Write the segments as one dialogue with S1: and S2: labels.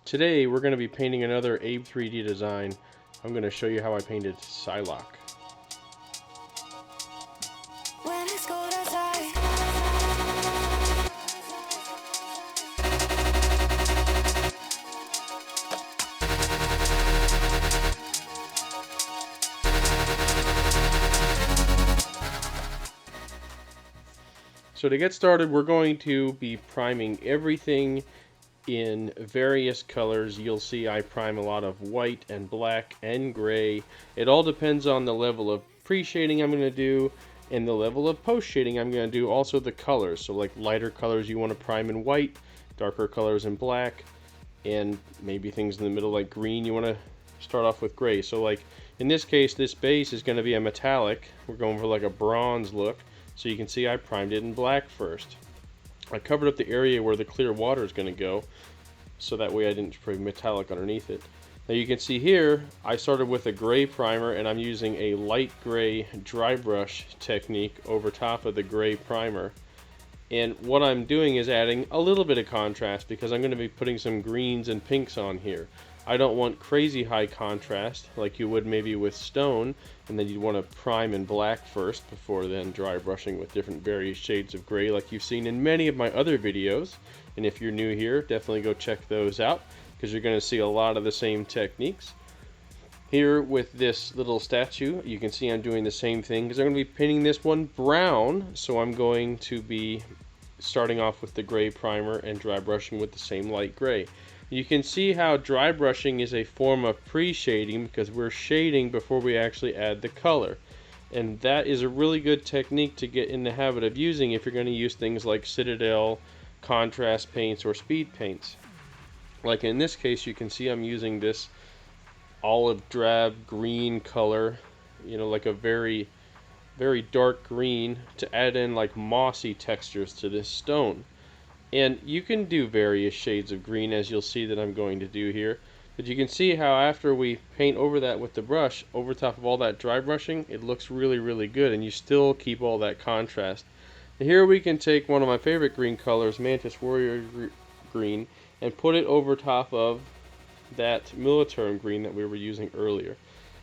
S1: Today we're going to be painting another Abe3D design. I'm going to show you how I painted Psylocke. So to get started, we're going to be priming everything in various colors. You'll see I prime a lot of white and black and gray. It all depends on the level of pre-shading I'm going to do and the level of post-shading I'm going to do. Also the colors, so like lighter colors you want to prime in white, darker colors in black, and maybe things in the middle like green you want to start off with gray. So like in this case, this base is going to be a metallic. We're going for like a bronze look. So you can see I primed it in black first. I covered up the area where the clear water is going to go, so that way I didn't spray metallic underneath it. Now you can see here, I started with a gray primer and I'm using a light gray dry brush technique over top of the gray primer. And what I'm doing is adding a little bit of contrast because I'm going to be putting some greens and pinks on here. I don't want crazy high contrast like you would maybe with stone, and then you'd want to prime in black first before then dry brushing with different various shades of gray like you've seen in many of my other videos. And if you're new here, definitely go check those out because you're going to see a lot of the same techniques. Here with this little statue, you can see I'm doing the same thing because I'm going to be painting this one brown, so I'm going to be starting off with the gray primer and dry brushing with the same light gray. You can see how dry brushing is a form of pre-shading because we're shading before we actually add the color. And that is a really good technique to get in the habit of using if you're going to use things like Citadel, contrast paints, or speed paints. Like in this case, you can see I'm using this olive drab green color, you know, like a very, very dark green to add in like mossy textures to this stone. And you can do various shades of green, as you'll see that I'm going to do here. But you can see how after we paint over that with the brush, over top of all that dry brushing, it looks really, really good. And you still keep all that contrast. And here we can take one of my favorite green colors, Mantis Warrior Green, and put it over top of that Militarum green that we were using earlier.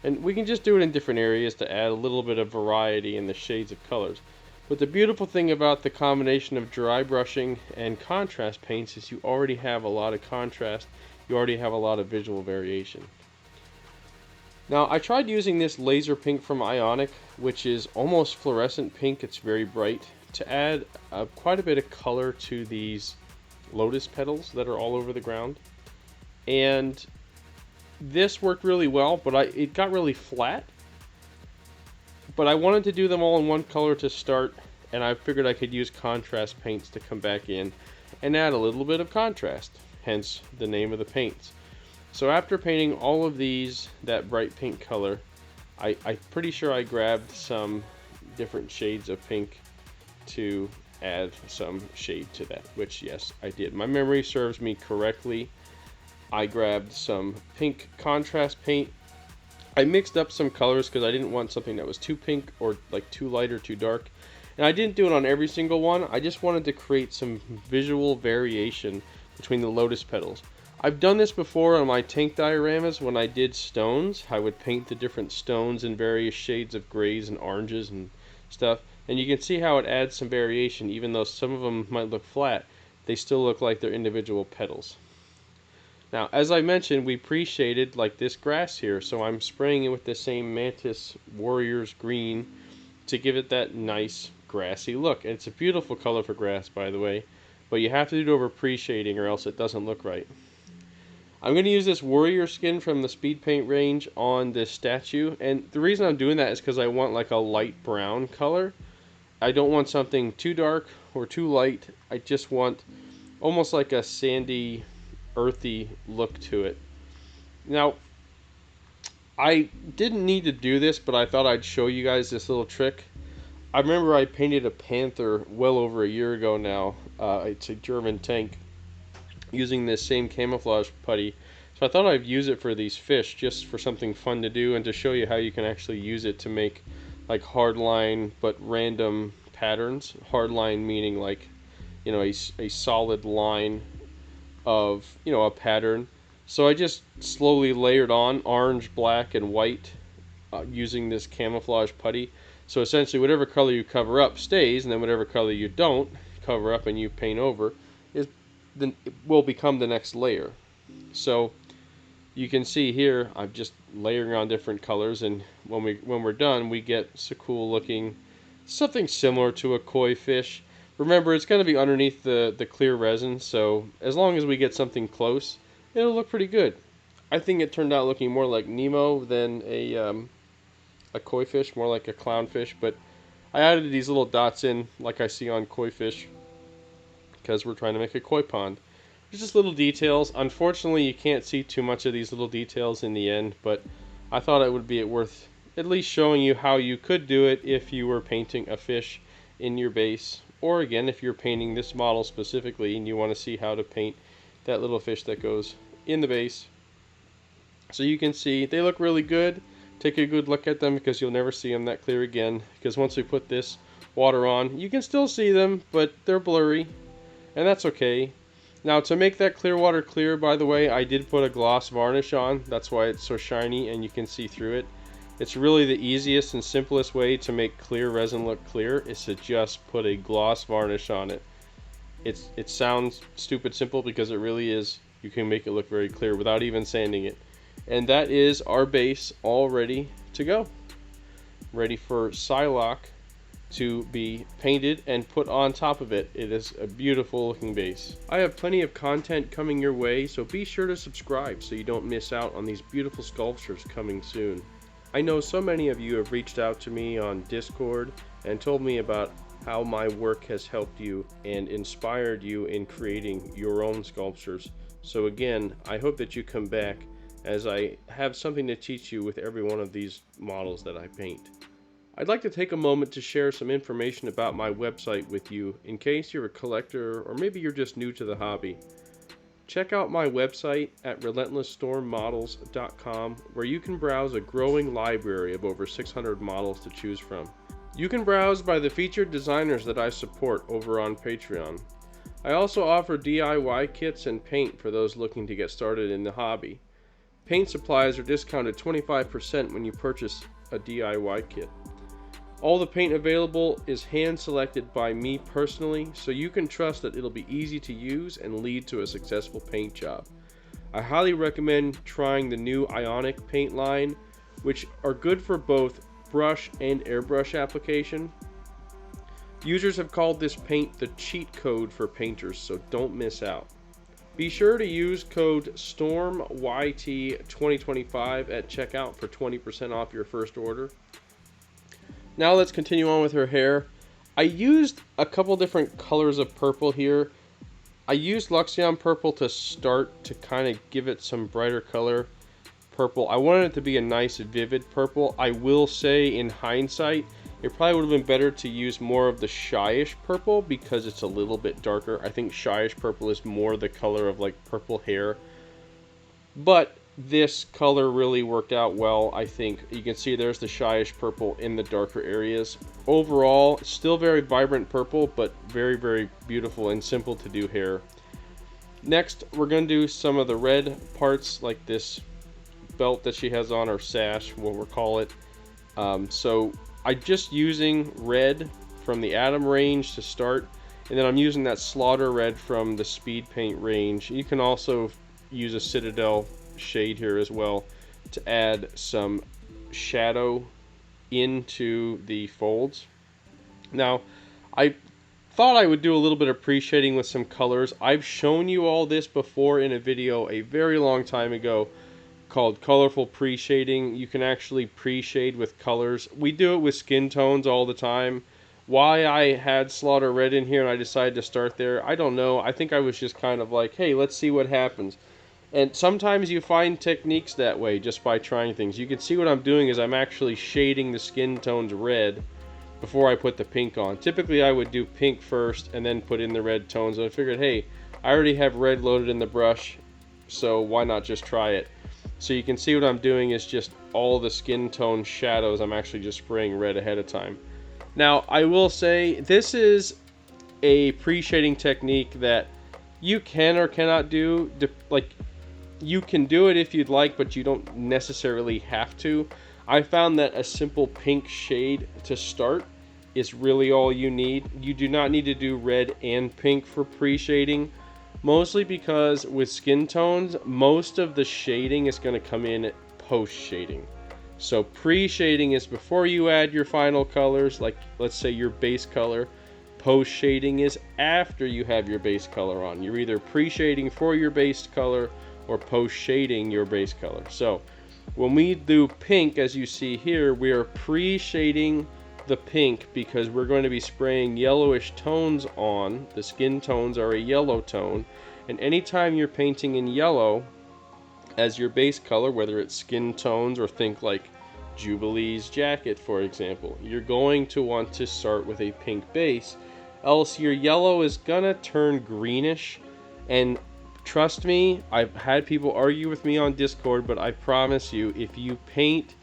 S1: And we can just do it in different areas to add a little bit of variety in the shades of colors. But the beautiful thing about the combination of dry brushing and contrast paints is you already have a lot of contrast, you already have a lot of visual variation. Now I tried using this laser pink from Ionic, which is almost fluorescent pink, it's very bright, to add quite a bit of color to these lotus petals that are all over the ground. And this worked really well, but it got really flat. But I wanted to do them all in one color to start, and I figured I could use contrast paints to come back in and add a little bit of contrast, hence the name of the paints. So after painting all of these that bright pink color, I'm pretty sure I grabbed some different shades of pink to add some shade to that, which yes, I did. My memory serves me correctly. I grabbed some pink contrast paint. I mixed up some colors because I didn't want something that was too pink or like too light or too dark. And I didn't do it on every single one. I just wanted to create some visual variation between the lotus petals. I've done this before on my tank dioramas when I did stones. I would paint the different stones in various shades of grays and oranges and stuff. And you can see how it adds some variation. Even though some of them might look flat, they still look like they're individual petals. Now, as I mentioned, we pre-shaded like this grass here, so I'm spraying it with the same Mantis Warriors Green to give it that nice grassy look. And it's a beautiful color for grass, by the way, but you have to do it over pre-shading or else it doesn't look right. I'm going to use this warrior skin from the speed paint range on this statue, and the reason I'm doing that is because I want like a light brown color. I don't want something too dark or too light. I just want almost like a sandy, earthy look to it. Now, I didn't need to do this, but I thought I'd show you guys this little trick. I remember I painted a panther well over a year ago now. It's a German tank using this same camouflage putty. So I thought I'd use it for these fish just for something fun to do and to show you how you can actually use it to make like hard line but random patterns. Hard line meaning like, you know, a solid line of, you know, a pattern, So I just slowly layered on orange, black, and white using this camouflage putty. So essentially whatever color you cover up stays, and then whatever color you don't cover up and you paint over is then it will become the next layer. So you can see here I'm just layering on different colors, and when we're done we get so cool looking something similar to a koi fish. Remember, it's going to be underneath the clear resin, so as long as we get something close, it'll look pretty good. I think it turned out looking more like Nemo than a koi fish, more like a clownfish, but I added these little dots in like I see on koi fish because we're trying to make a koi pond. There's just little details. Unfortunately, you can't see too much of these little details in the end, but I thought it would be worth at least showing you how you could do it if you were painting a fish in your base, or again if you're painting this model specifically and you want to see how to paint that little fish that goes in the base. So you can see they look really good. Take a good look at them because you'll never see them that clear again, because once we put this water on you can still see them, but they're blurry, and that's okay. Now, to make that clear water clear, by the way, I did put a gloss varnish on. That's why it's so shiny and you can see through it. It's really the easiest and simplest way to make clear resin look clear is to just put a gloss varnish on it. It sounds stupid simple because it really is. You can make it look very clear without even sanding it. And that is our base all ready to go. Ready for Psylocke to be painted and put on top of it. It is a beautiful looking base. I have plenty of content coming your way, so be sure to subscribe so you don't miss out on these beautiful sculptures coming soon. I know so many of you have reached out to me on Discord and told me about how my work has helped you and inspired you in creating your own sculptures. So again, I hope that you come back, as I have something to teach you with every one of these models that I paint. I'd like to take a moment to share some information about my website with you in case you're a collector or maybe you're just new to the hobby. Check out my website at relentlessstormmodels.com, where you can browse a growing library of over 600 models to choose from. You can browse by the featured designers that I support over on Patreon. I also offer DIY kits and paint for those looking to get started in the hobby. Paint supplies are discounted 25% when you purchase a DIY kit. All the paint available is hand selected by me personally, so you can trust that it'll be easy to use and lead to a successful paint job. I highly recommend trying the new Ionic paint line, which are good for both brush and airbrush application. Users have called this paint the cheat code for painters, so don't miss out. Be sure to use code STORMYT2025 at checkout for 20% off your first order. Now let's continue on with her hair. I used a couple different colors of purple here. I used Luxion purple to start to kind of give it some brighter color purple. I wanted it to be a nice vivid purple. I will say in hindsight, it probably would have been better to use more of the Shyish purple because it's a little bit darker. I think Shyish purple is more the color of like purple hair. But this color really worked out well, I think. You can see there's the Shyish purple in the darker areas. Overall, still very vibrant purple, but very, very beautiful and simple to do hair. Next, we're going to do some of the red parts, like this belt that she has on, or sash, what we'll call it. So I'm just using red from the Atom range to start, and then I'm using that Slaughter red from the Speed Paint range. You can also use a Citadel shade here as well to add some shadow into the folds. Now, I thought I would do a little bit of pre-shading with some colors. I've shown you all this before in a video a very long time ago called Colorful Pre-Shading. You can actually pre-shade with colors. We do it with skin tones all the time. Why I had Slaughter Red in here and I decided to start there, I don't know. I think I was just kind of like, hey, let's see what happens. And sometimes you find techniques that way just by trying things. You can see what I'm doing is I'm actually shading the skin tones red before I put the pink on. Typically I would do pink first and then put in the red tones. And I figured, hey, I already have red loaded in the brush, so why not just try it? So you can see what I'm doing is just all the skin tone shadows, I'm actually just spraying red ahead of time. Now, I will say this is a pre-shading technique that you can or cannot do. Like, You can do it if you'd like, but you don't necessarily have to. I found that a simple pink shade to start is really all you need. You do not need to do red and pink for pre-shading, mostly because with skin tones, most of the shading is going to come in post-shading. So pre-shading is before you add your final colors, like let's say your base color. Post-shading is after you have your base color on. You're either pre-shading for your base color or post-shading your base color. So when we do pink, as you see here, we are pre-shading the pink because we're going to be spraying yellowish tones on. The skin tones are a yellow tone, and anytime you're painting in yellow as your base color, whether it's skin tones or think like Jubilee's jacket, for example, you're going to want to start with a pink base, else your yellow is gonna turn greenish. And trust me, I've had people argue with me on Discord, but I promise you, if you paint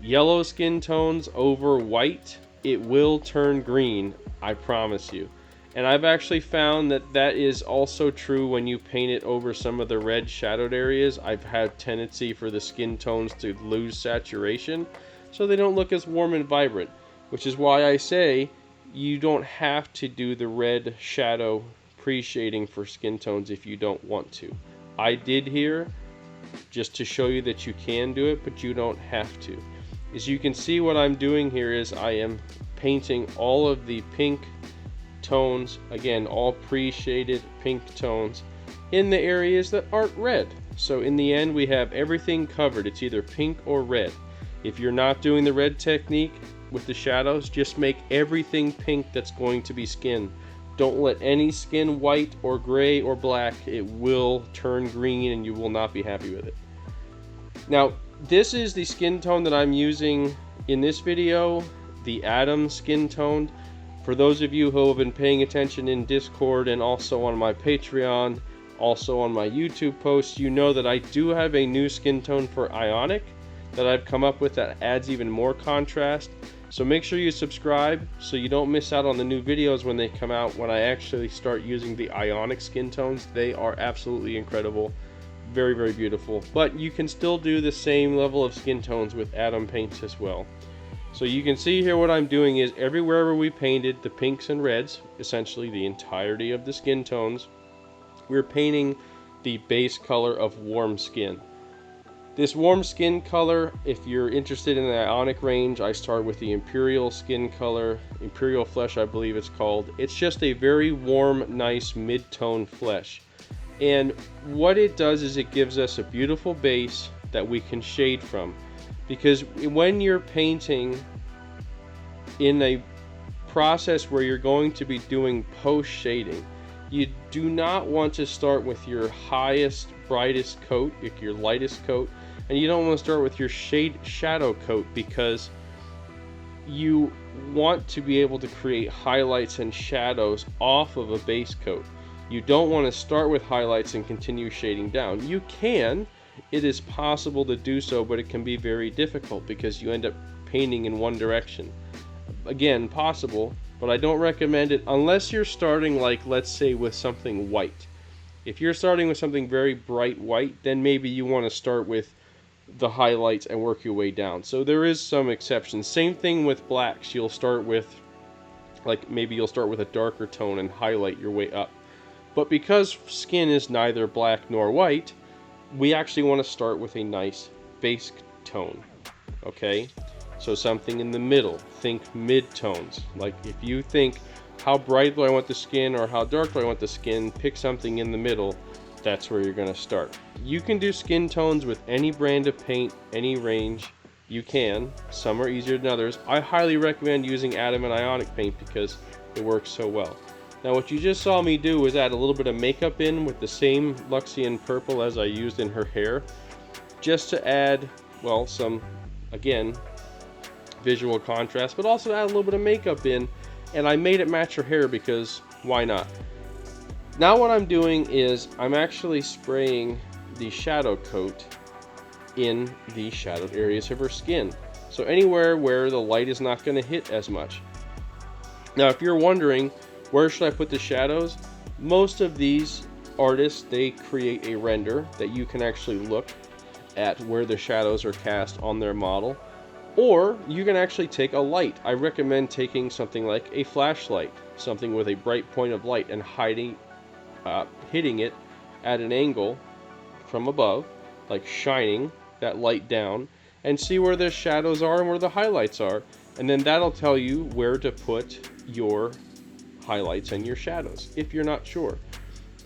S1: yellow skin tones over white, it will turn green, I promise you. And I've actually found that that is also true when you paint it over some of the red shadowed areas. I've had tendency for the skin tones to lose saturation, so they don't look as warm and vibrant, which is why I say you don't have to do the red shadow pre-shading for skin tones if you don't want to. I did here just to show you that you can do it, but you don't have to. As you can see, what I'm doing here is I am painting all of the pink tones, again all pre-shaded pink tones, in the areas that aren't red. So in the end we have everything covered. It's either pink or red. If you're not doing the red technique with the shadows, just make everything pink that's going to be skin. Don't let any skin white or gray or black. It will turn green and you will not be happy with it. Now this is the skin tone that I'm using in this video, the Atom skin tone. For those of you who have been paying attention in Discord and also on my Patreon, also on my YouTube posts, you know that I do have a new skin tone for Ionic that I've come up with that adds even more contrast. So make sure you subscribe so you don't miss out on the new videos when they come out, when I actually start using the Ionic skin tones. They are absolutely incredible. Very, very beautiful. But you can still do the same level of skin tones with Atom paints as well. So you can see here what I'm doing is everywhere we painted the pinks and reds, essentially the entirety of the skin tones, we're painting the base color of warm skin. This warm skin color, if you're interested in the Ionic range, I start with the Imperial skin color, Imperial Flesh I believe it's called. It's just a very warm, nice mid-tone flesh. And what it does is it gives us a beautiful base that we can shade from. Because when you're painting in a process where you're going to be doing post shading, you do not want to start with your highest, brightest coat, your lightest coat, and you don't want to start with your shadow coat, because you want to be able to create highlights and shadows off of a base coat. You don't want to start with highlights and continue shading down. You can. It is possible to do so, but it can be very difficult because you end up painting in one direction. Again, possible, but I don't recommend it unless you're starting, like, let's say with something white. If you're starting with something very bright white, then maybe you want to start with the highlights and work your way down. So there is some exceptions. Same thing with blacks. You'll start with, like, maybe you'll start with a darker tone and highlight your way up. But because skin is neither black nor white, we actually want to start with a nice base tone, okay? So something in the middle, think mid-tones. Like if you think, how bright do I want the skin or how dark do I want the skin, pick something in the middle, that's where you're going to start. You can do skin tones with any brand of paint, any range, you can. Some are easier than others. I highly recommend using Atom and Ionic paint because it works so well. Now what you just saw me do was add a little bit of makeup in with the same Luxian purple as I used in her hair, just to add, well, some, again, visual contrast, but also add a little bit of makeup in, and I made it match her hair because why not? Now what I'm doing is I'm actually spraying the shadow coat in the shadowed areas of her skin. So anywhere where the light is not going to hit as much. Now if you're wondering, where should I put the shadows? Most of these artists, they create a render that you can actually look at where the shadows are cast on their model. Or you can actually take a light. I recommend taking something like a flashlight, something with a bright point of light, and hitting it at an angle from above, like shining that light down, and see where the shadows are and where the highlights are. And then that'll tell you where to put your highlights and your shadows if you're not sure.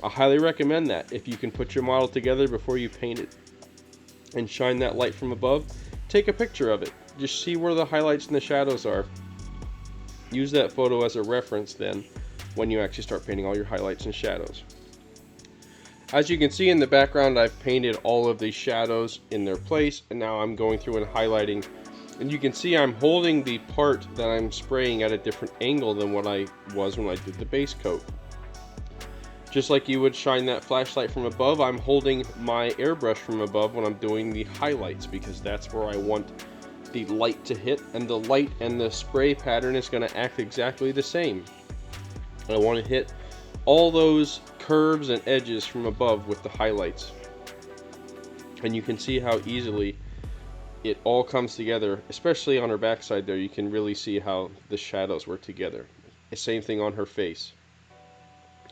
S1: I highly recommend that. If you can put your model together before you paint it and shine that light from above, take a picture of it. Just see where the highlights and the shadows are. Use that photo as a reference then when you actually start painting all your highlights and shadows. As you can see in the background, I've painted all of these shadows in their place, and now I'm going through and highlighting. And you can see I'm holding the part that I'm spraying at a different angle than what I was when I did the base coat. Just like you would shine that flashlight from above, I'm holding my airbrush from above when I'm doing the highlights, because that's where I want the light to hit, and the light and the spray pattern is going to act exactly the same. I want to hit all those curves and edges from above with the highlights, and you can see how easily it all comes together, especially on her backside there. You can really see how the shadows work together. The same thing on her face.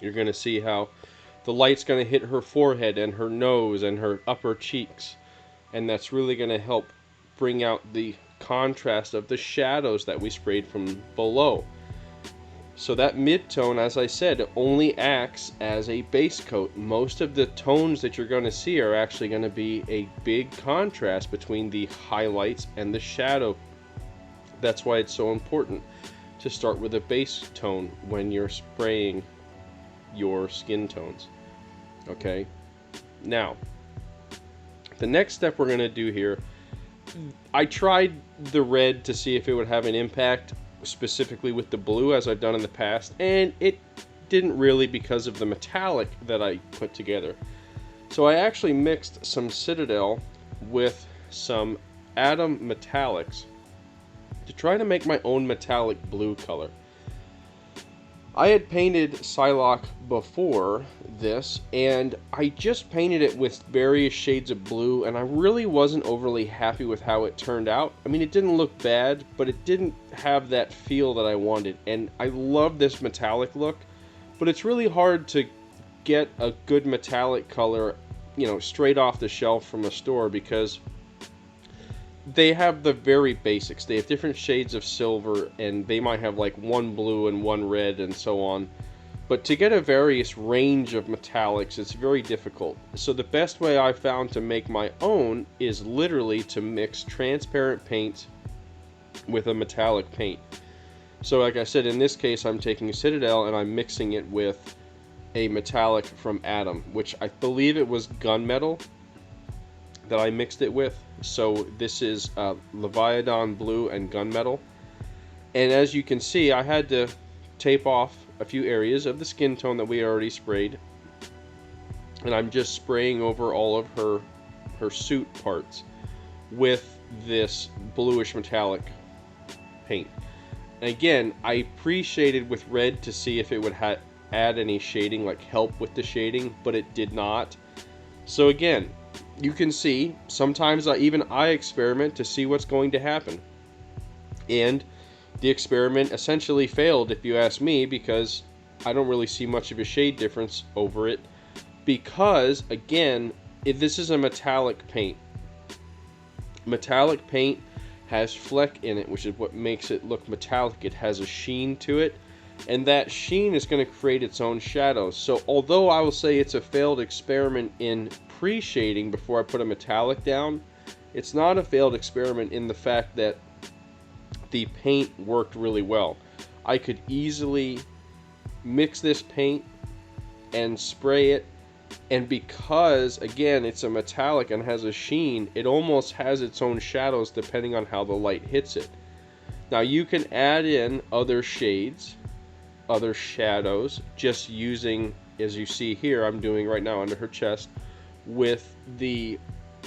S1: You're going to see how the light's going to hit her forehead and her nose and her upper cheeks, and that's really going to help bring out the contrast of the shadows that we sprayed from below. So that mid-tone, as I said, only acts as a base coat. Most of the tones that you're going to see are actually going to be a big contrast between the highlights and the shadow. That's why it's so important to start with a base tone when you're spraying your skin tones. Okay, now the next step we're going to do here, I tried the red to see if it would have an impact specifically with the blue, as I've done in the past, and it didn't really, because of the metallic that I put together. So I actually mixed some Citadel with some Atom metallics to try to make my own metallic blue color. I had painted Psylocke before this, and I just painted it with various shades of blue, and I really wasn't overly happy with how it turned out. I mean, it didn't look bad, but it didn't have that feel that I wanted, and I love this metallic look, but it's really hard to get a good metallic color, you know, straight off the shelf from a store, because they have the very basics. They have different shades of silver, and they might have like one blue and one red and so on. But to get a various range of metallics, it's very difficult. So the best way I found to make my own is literally to mix transparent paint with a metallic paint. So like I said, in this case, I'm taking Citadel and I'm mixing it with a metallic from Atom, which I believe it was gunmetal that I mixed it with. So this is Leviathan blue and gunmetal, and as you can see, I had to tape off a few areas of the skin tone that we already sprayed, and I'm just spraying over all of her suit parts with this bluish metallic paint. And again, I pre-shaded with red to see if it would add any shading, like help with the shading, but it did not. So again, you can see, sometimes even I experiment to see what's going to happen. And the experiment essentially failed, if you ask me, because I don't really see much of a shade difference over it. Because, again, this is a metallic paint. Metallic paint has fleck in it, which is what makes it look metallic. It has a sheen to it, and that sheen is going to create its own shadows. So although I will say it's a failed experiment in pre-shading before I put a metallic down, it's not a failed experiment in the fact that the paint worked really well. I could easily mix this paint and spray it, and because again it's a metallic and has a sheen, it almost has its own shadows depending on how the light hits it. Now you can add in other shades, other shadows, just using, as you see here, I'm doing right now under her chest with the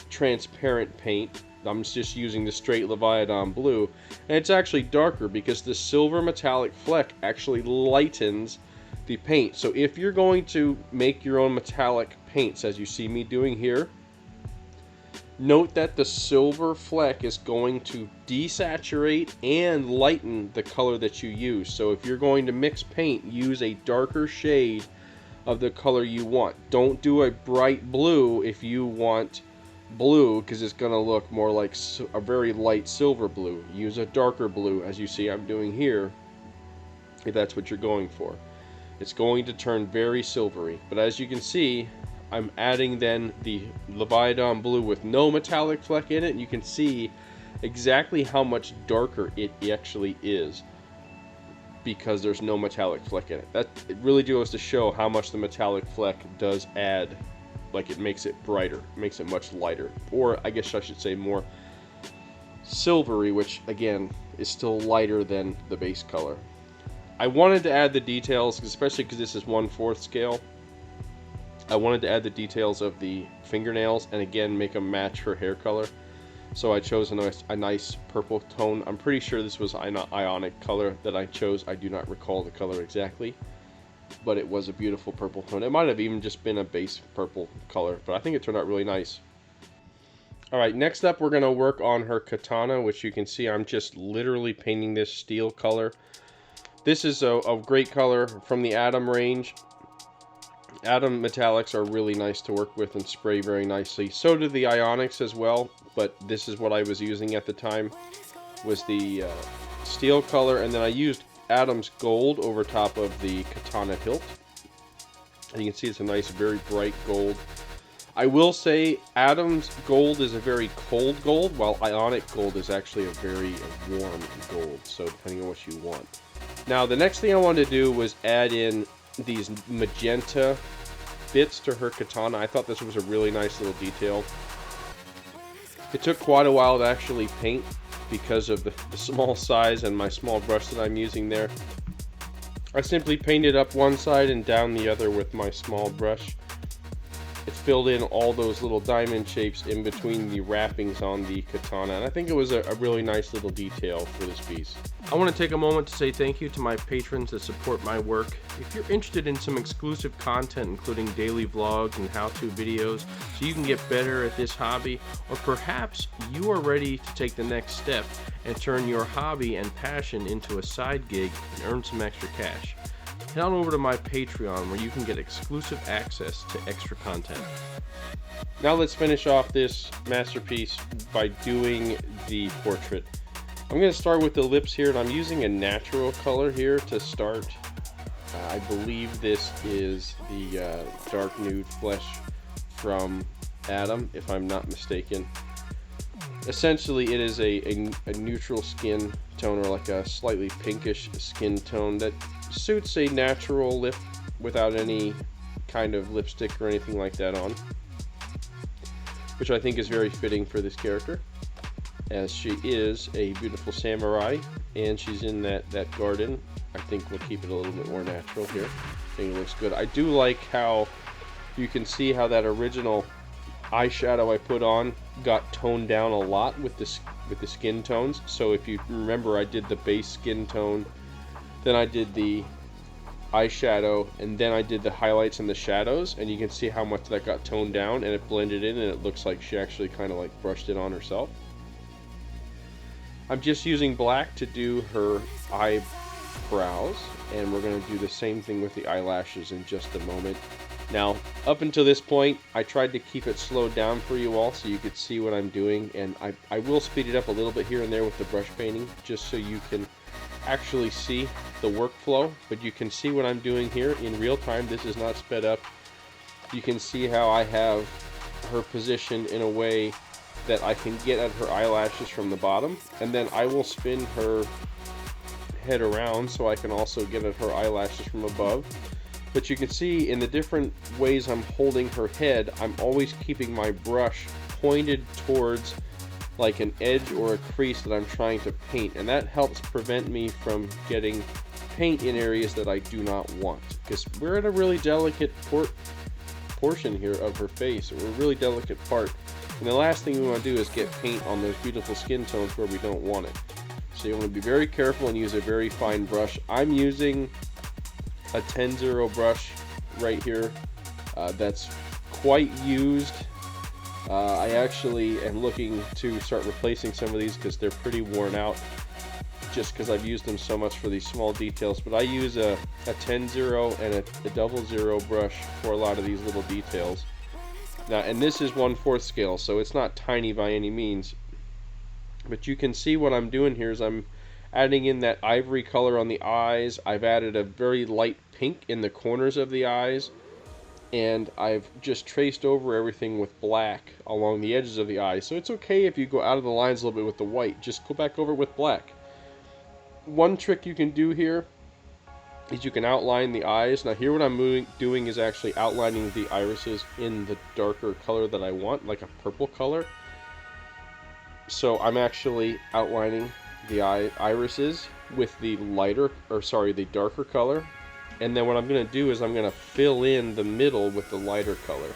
S1: transparent paint. I'm just using the straight Leviathan blue, and it's actually darker because the silver metallic fleck actually lightens the paint. So if you're going to make your own metallic paints, as you see me doing here, note that the silver fleck is going to desaturate and lighten the color that you use. So if you're going to mix paint, use a darker shade of the color you want. Don't do a bright blue if you want blue, because it's going to look more like a very light silver blue. Use a darker blue, as you see I'm doing here, if that's what you're going for. It's going to turn very silvery. But as you can see, I'm adding then the Leviathan blue with no metallic fleck in it, and you can see exactly how much darker it actually is because there's no metallic fleck in it. It really goes to show how much the metallic fleck does add. Like, it makes it brighter, makes it much lighter, or I guess I should say more silvery, which again is still lighter than the base color. I wanted to add the details, especially because this is 1/4 scale. I wanted to add the details of the fingernails and again make them match her hair color. So I chose a nice purple tone. I'm pretty sure this was an ionic color that I chose. I do not recall the color exactly, but it was a beautiful purple tone. It might have even just been a base purple color, but I think it turned out really nice. Alright, next up we're going to work on her katana, which you can see I'm just literally painting this steel color. This is a great color from the Atom range. Atom metallics are really nice to work with and spray very nicely. So do the ionics as well, but this is what I was using at the time, was the steel color, and then I used Atom's gold over top of the katana hilt. And you can see it's a nice, very bright gold. I will say Atom's gold is a very cold gold, while ionic gold is actually a very warm gold, so depending on what you want. Now, the next thing I wanted to do was add in these magenta bits to her katana. I thought this was a really nice little detail. It took quite a while to actually paint because of the small size and my small brush that I'm using there. I simply painted up one side and down the other with my small brush. It filled in all those little diamond shapes in between the wrappings on the katana, and I think it was a really nice little detail for this piece. I want to take a moment to say thank you to my patrons that support my work. If you're interested in some exclusive content, including daily vlogs and how-to videos, so you can get better at this hobby, or perhaps you are ready to take the next step and turn your hobby and passion into a side gig and earn some extra cash, head on over to my Patreon, where you can get exclusive access to extra content. Now let's finish off this masterpiece by doing the portrait. I'm going to start with the lips here, and I'm using a natural color here to start. I believe this is the dark nude flesh from Atom, if I'm not mistaken. Essentially, it is a neutral skin tone, or like a slightly pinkish skin tone that suits a natural lip without any kind of lipstick or anything like that on, which I think is very fitting for this character, as she is a beautiful samurai and she's in that garden. I think we'll keep it a little bit more natural here. I think it looks good. I do like how you can see how that original eyeshadow I put on got toned down a lot with the skin tones. So if you remember, I did the base skin tone, then I did the eyeshadow, and then I did the highlights and the shadows, and you can see how much that got toned down, and it blended in, and it looks like she actually kind of like brushed it on herself. I'm just using black to do her eyebrows, and we're going to do the same thing with the eyelashes in just a moment. Now, up until this point, I tried to keep it slowed down for you all so you could see what I'm doing, and I will speed it up a little bit here and there with the brush painting, just so you can actually see the workflow, but you can see what I'm doing here in real time. This is not sped up. You can see how I have her positioned in a way that I can get at her eyelashes from the bottom, and then I will spin her head around so I can also get at her eyelashes from above. But you can see in the different ways I'm holding her head, I'm always keeping my brush pointed towards like an edge or a crease that I'm trying to paint, and that helps prevent me from getting paint in areas that I do not want, because we're at a really delicate portion here of her face, or a really delicate part, and the last thing we want to do is get paint on those beautiful skin tones where we don't want it. So you want to be very careful and use a very fine brush. I'm using a 10-0 brush right here that's quite used. I actually am looking to start replacing some of these because they're pretty worn out, just because I've used them so much for these small details. But I use a 10-0 and a 00 brush for a lot of these little details. Now, and this is 1/4 scale, so it's not tiny by any means. But you can see what I'm doing here is I'm adding in that ivory color on the eyes. I've added a very light pink in the corners of the eyes. And I've just traced over everything with black along the edges of the eyes. So it's okay if you go out of the lines a little bit with the white. Just go back over it with black. One trick you can do here is you can outline the eyes. Now here what I'm doing is actually outlining the irises in the darker color that I want, like a purple color. So I'm actually outlining the irises with the the darker color. And then what I'm going to do is I'm going to fill in the middle with the lighter color.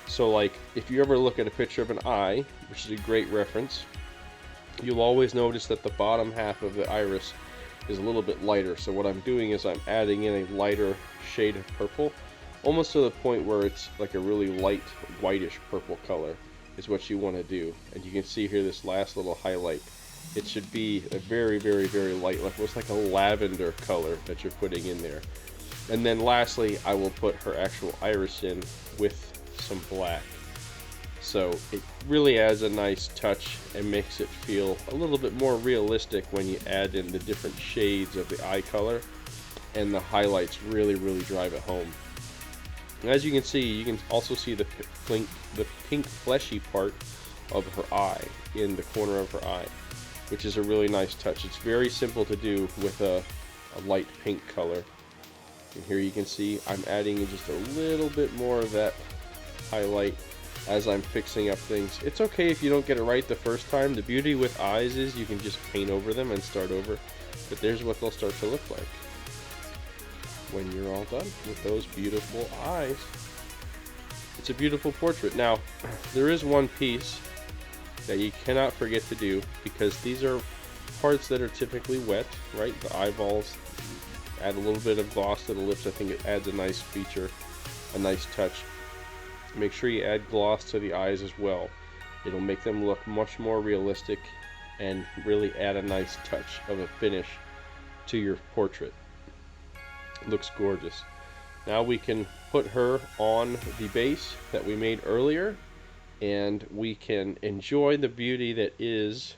S1: So like if you ever look at a picture of an eye, which is a great reference, you'll always notice that the bottom half of the iris is a little bit lighter. So what I'm doing is I'm adding in a lighter shade of purple, almost to the point where it's like a really light whitish purple color is what you want to do. And you can see here this last little highlight. It should be a very, very, very light, like almost like a lavender color that you're putting in there. And then lastly, I will put her actual iris in with some black. So it really adds a nice touch and makes it feel a little bit more realistic when you add in the different shades of the eye color, and the highlights really, really drive it home. And as you can also see the pink fleshy part of her eye in the corner of her eye, which is a really nice touch. It's very simple to do with a light pink color. And here you can see I'm adding in just a little bit more of that highlight as I'm fixing up things. It's okay if you don't get it right the first time. The beauty with eyes is you can just paint over them and start over. But there's what they'll start to look like when you're all done with those beautiful eyes. It's a beautiful portrait. Now, there is one piece that you cannot forget to do, because these are parts that are typically wet, right? The eyeballs. Add a little bit of gloss to the lips. I think it adds a nice feature, a nice touch. Make sure you add gloss to the eyes as well. It'll make them look much more realistic and really add a nice touch of a finish to your portrait. It looks gorgeous. Now we can put her on the base that we made earlier, and we can enjoy the beauty that is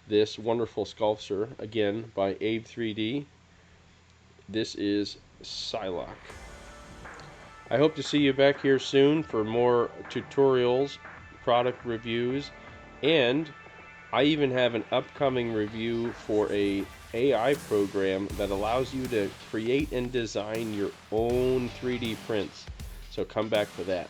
S1: this wonderful sculpture, again by Abe3D. This is Psylocke. I hope to see you back here soon for more tutorials, product reviews, and I even have an upcoming review for a AI program that allows you to create and design your own 3D prints. So come back for that.